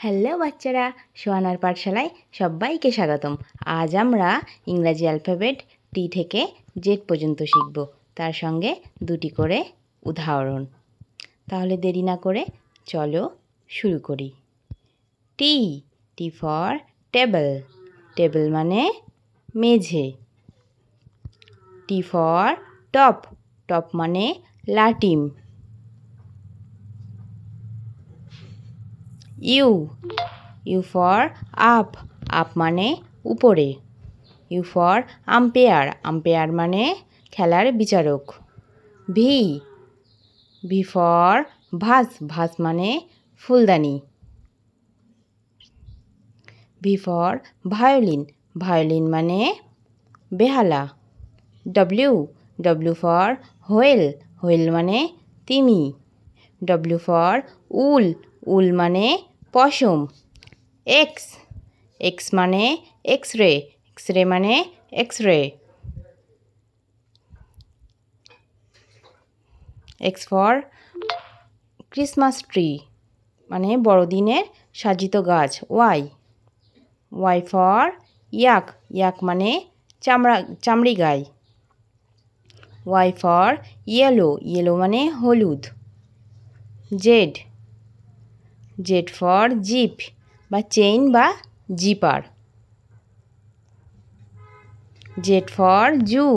Hello বাচ্চারা, সোহানার পাঠশালায় সবাইকে স্বাগতম। আজ আমরা ইংরাজি অ্যালফাবেট টি থেকে জেড পর্যন্ত শিখব, তার সঙ্গে দুটি করে উদাহরণ। তাহলে দেরি না করে চলো শুরু করি। T, T for table, table মানে মেঝে। টি ফর টপ, টপ মানে লাটিম। U, U for up, up মানে উপরে। ইউ ফর আম্পায়ার, আম্পায়ার মানে খেলার বিচারক। V, V for vase, vase মানে ফুলদানি। ভি ফর ভায়োলিন, ভায়োলিন মানে বেহালা। W, W for whale, whale মানে তিমি। ডব্লিউ ফর উল, উল মানে পশম। এক্স, এক্স মানে এক্স রে, এক্স রে মানে X ray. X for Christmas tree মানে বড়দিনের সাজিত গাছ। Y, Y for yak, yak মানে চামড়ি গাই। ওয়াই ফর ইয়েলো, ইয়েলো মানে হলুদ। জেড, জেড ফর জিপ বা চেইন বা জিপার। Z for zoo,